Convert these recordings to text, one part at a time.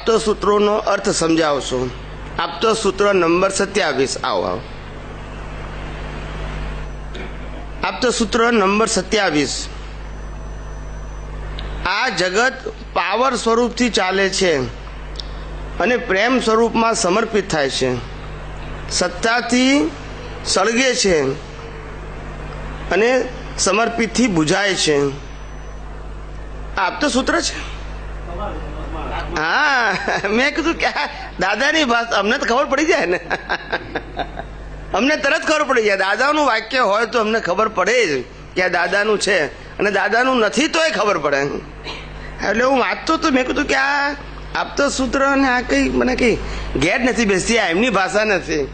આપતો સૂત્રોનો અર્થ સમજાવશો. આપતો સૂત્ર નંબર 27. આવો. આપતો સૂત્ર નંબર 27. આ જગત પાવર સ્વરૂપથી ચાલે છે અને પ્રેમ સ્વરૂપમાં સમર્પિત થાય છે. સત્તાથી સળગે છે અને સમર્પિતથી બુઝાય છે. આપતો સૂત્ર છે. હા, મેં કીધું કે દાદાની ભાષા અમને તો ખબર પડી જાય ને. અમને તરત ખબર પડી જાય. દાદાનું વાક્ય હોય તો અમને ખબર પડે જ કે આ દાદાનું છે, અને દાદાનું નથી તો એ ખબર પડે. એટલે હું વાંચતો તો મેં કીધું કે આ આપતો સૂત્ર ને આ કઈ મને કઈ ગેટ નથી બેસતી. આ એમની ભાષા નથી.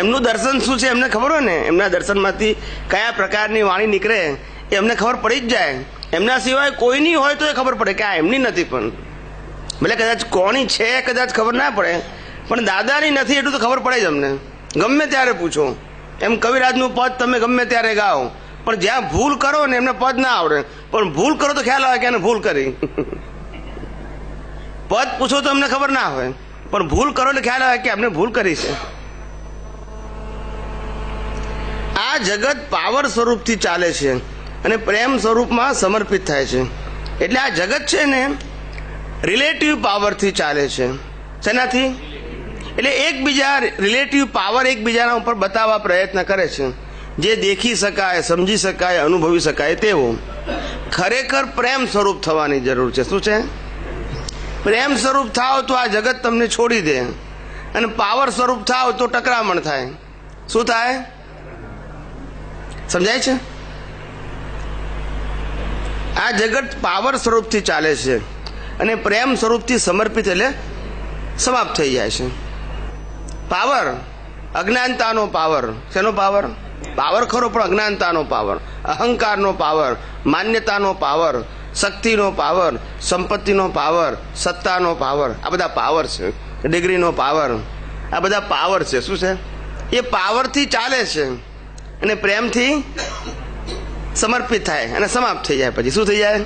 એમનું દર્શન શું છે એમને ખબર હોય ને. એમના દર્શનમાંથી કયા પ્રકારની વાણી નીકળે એ અમને ખબર પડી જ જાય. એમના સિવાય કોઈની હોય તો એ ખબર પડે કે આ એમની નથી. પણ ભલે કદાચ કોની છે કદાચ ખબર ના પડે, પણ દાદાની નથી એટલું તો ખબર પડે જ અમને. ગમે ત્યારે પૂછો. એમ કવિરાજનું પદ તમે ગમે ત્યારે ગાઓ, પણ જ્યાં ભૂલ કરો ને એમને પદ ના આવડે, પણ ભૂલ કરો તો ખ્યાલ આવે કે એને ભૂલ કરી. પદ પૂછો તો અમને ખબર ના હોય, પણ ભૂલ કરો એટલે ખ્યાલ આવે કે અમને ભૂલ કરી છે. આ જગત પાવર સ્વરૂપથી ચાલે છે અને પ્રેમ સ્વરૂપમાં સમર્પિત થાય છે. એટલે આ જગત છે ને રિલેટિવ પાવરથી ચાલે છે. શેનાથી? એટલે એકબીજા રિલેટિવ પાવર એકબીજાના ઉપર બતાવવા પ્રયત્ન કરે છે. જે દેખી શકાય, સમજી શકાય, અનુભવી શકાય તેવો. ખરેખર પ્રેમ સ્વરૂપ થવાની જરૂર છે. શું છે? પ્રેમ સ્વરૂપ થાવ તો આ જગત તમને છોડી દે, અને પાવર સ્વરૂપ થાવ તો ટકરામણ થાય. શું થાય? સમજાય છે? આ જગત પાવર સ્વરૂપથી ચાલે છે અને પ્રેમ સ્વરૂપથી સમર્પિત એટલે સમાપ્ત થઈ જાય છે. પાવર, અજ્ઞાનતાનો પાવર. શેનો પાવર? પાવર ખરો, પણ અજ્ઞાનતાનો પાવર, અહંકારનો પાવર, માન્યતાનો પાવર, શક્તિનો પાવર, સંપત્તિનો પાવર, સત્તાનો પાવર. આ બધા પાવર છે. ડિગ્રીનો પાવર, આ બધા પાવર છે. શું છે? એ પાવરથી ચાલે છે અને પ્રેમથી સમર્પિત થાય અને સમાપ્ત થઈ જાય. પછી શું થઈ જાય?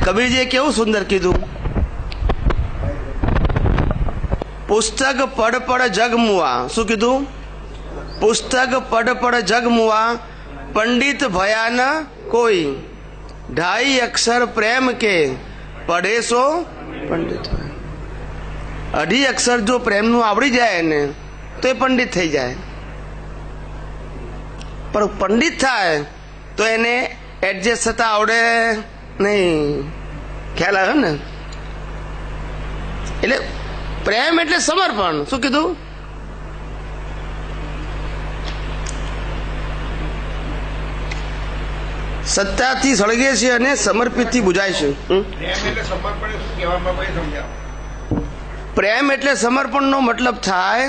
કબીરજીએ કેવું સુંદર કીધું, પુસ્તક પડ પડ જગ મુઆ. શું કીધું? પુસ્તક પડ પડ જગ મુઆ, પંડિત ભયાન કોઈ, 2.5 અક્ષર પ્રેમ કે, પઢે સો પંડિત. 2.5 અક્ષર જો પ્રેમનું આવડી જાય ને તો એ પંડિત થઈ જાય. પણ પંડિત થાય તો એને એડજસ્ટ થતા આવડે નહીં. ખ્યાલ આવ્યો ને? એટલે પ્રેમ એટલે સમર્પણ. શું કીધું? સત્તાથી સળગે છે અને સમર્પિતથી બુઝાય છે. પ્રેમ એટલે સમર્પણનો મતલબ થાય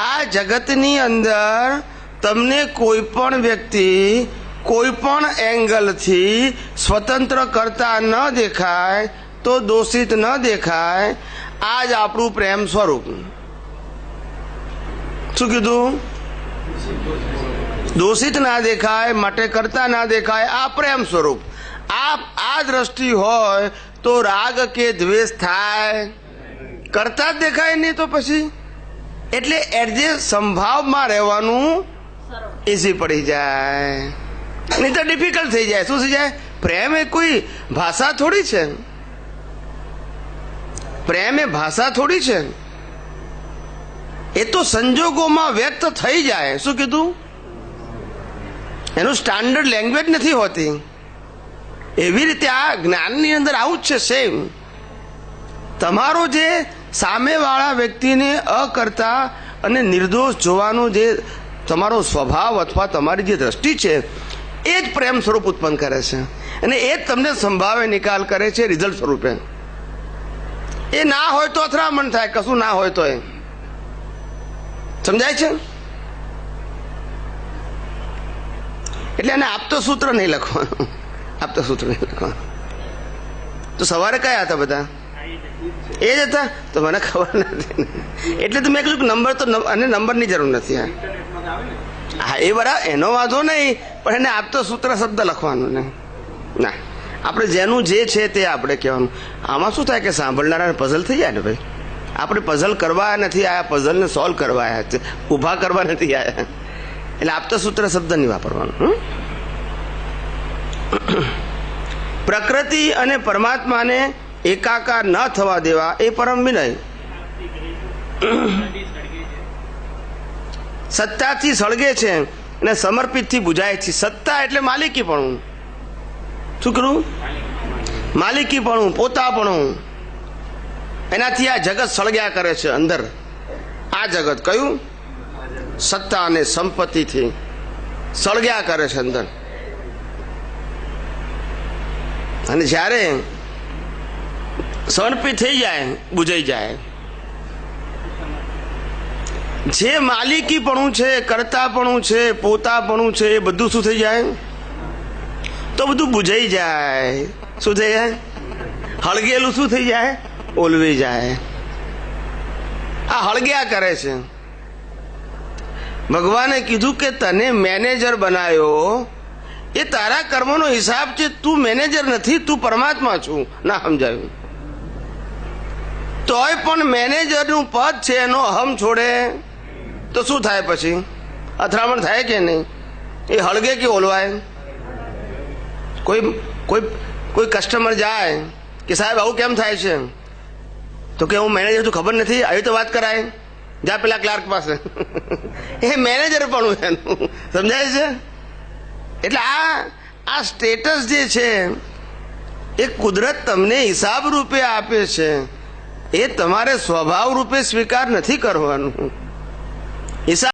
આ જગતની અંદર તમને કોઈ પણ વ્યક્તિ કોઈ પણ એંગલથી સ્વતંત્ર કરતા ન દેખાય તો દોષિત ન દેખાય. આ જ આપણું પ્રેમ સ્વરૂપ. શું કીધું? દોષિત ના દેખાય, માટે કરતા ના દેખાય. આ પ્રેમ સ્વરૂપ. આ દ્રષ્ટિ હોય તો રાગ કે દ્વેષ થાય? કરતા જ દેખાય નહીં તો પછી એટલે એડજસ્ટ સંભાવમાં રહેવાનું ઈઝી પડી જાય, નહીં તો ડિફિકલ્ટ થઈ જાય. શું થઈ જાય? પ્રેમ એ કોઈ ભાષા થોડી છે. પ્રેમ એ ભાષા થોડી છે. એ તો સંજોગોમાં વ્યક્ત થઈ જાય. શું કીધું? એનું સ્ટાન્ડર્ડ લેંગ્વેજ નથી હોતી. એવી રીતે આ જ્ઞાનની અંદર આવું જ છે. સેમ તમારો જે સામેવાળા વ્યક્તિને અકર્તા અને નિર્દોષ જોવાનો જે તમારો સ્વભાવ અથવા તમારી જે દ્રષ્ટિ છે એ જ પ્રેમ સ્વરૂપ ઉત્પન્ન કરે છે, અને એ જ તમને સંભાવે નિકાલ કરે છે રિઝલ્ટ સ્વરૂપે. એ ના હોય તો અથડામણ થાય, કશું ના હોય તો એ. સમજાય છે? એટલે એને આપતો સૂત્ર નહીં લખવાનું. આપતો સૂત્ર નહીં લખવાનું. તો સવારે કયા હતા બધા? એ જ હતા. તો મને ખબર નથી, એટલે તો મેં કીધું કે નંબર તો, અને નંબરની જરૂર નથી. હા એ બરાબર, એનો વાંધો નહીં, પણ એને આપતો સૂત્ર શબ્દ લખવાનું ને. ના, આપણે જેનું જે છે તે આપણે કહેવાનું. આમાં શું થાય કે સાંભળનારાને પઝલ થઈ જાય ને ભાઈ. આપણે પઝલ કરવા નથી આવ્યા, પઝલને સોલ્વ કરવા આવ્યા છે, ઊભા કરવા નથી આવ્યા. એટલે આપતા સૂત્ર શબ્દ નહીં વાપરવાનું. પ્રકૃતિ અને પરમાત્માને એકાકાર ન થવા દેવા એ પરમ વિનય. સત્તાથી સળગે છે અને સમર્પિતથી બુજાય છે. સત્તા એટલે માલિકીપણું. શું કરું? માલિકીપણું, પોતાપણું. એનાથી આ જગત સળગ્યા કરે છે અંદર. આ જગત કયું? સત્તા અને સંપત્તિથી સળગ્યા કરે છે અંદર. અને જ્યારે સમર્પિત થઈ જાય, બુજાઈ જાય. જે માલિકીપણું છે, કર્તાપણું છે, પોતાપણું છે, એ બધું શું થઈ જાય? તો બધું બુજાઈ જાય. શું થઈ જાય? હળગેલું શું થઈ જાય? ઓલવી જાય. આ હળગ્યા કરે છે. ભગવાને કીધું કે તને મેનેજર બનાવ્યો, એ તારા કર્મોનો હિસાબ છે. તું મેનેજર નથી, તું પરમાત્મા છું. ના સમજાયું? તોય પણ મેનેજરનું પદ છે, એનો અહમ છોડે તો શું થાય? પછી અથડામણ થાય કે નહીં? એ હળગે કે ઓલવાય? કોઈ કસ્ટમર જાય કે સાહેબ આવું કેમ થાય છે, તો કે હું મેનેજર તું ખબર નથી, આવી તો વાત કરાય, જા પેલા ક્લાર્ક પાસે. એ મેનેજર પણ એનું સમજાય છે. એટલે આ સ્ટેટસ જે છે એ કુદરત તમને હિસાબ રૂપે આપે છે. એ તમારે સ્વભાવ રૂપે સ્વીકાર નથી કરવાનું. હિસાબ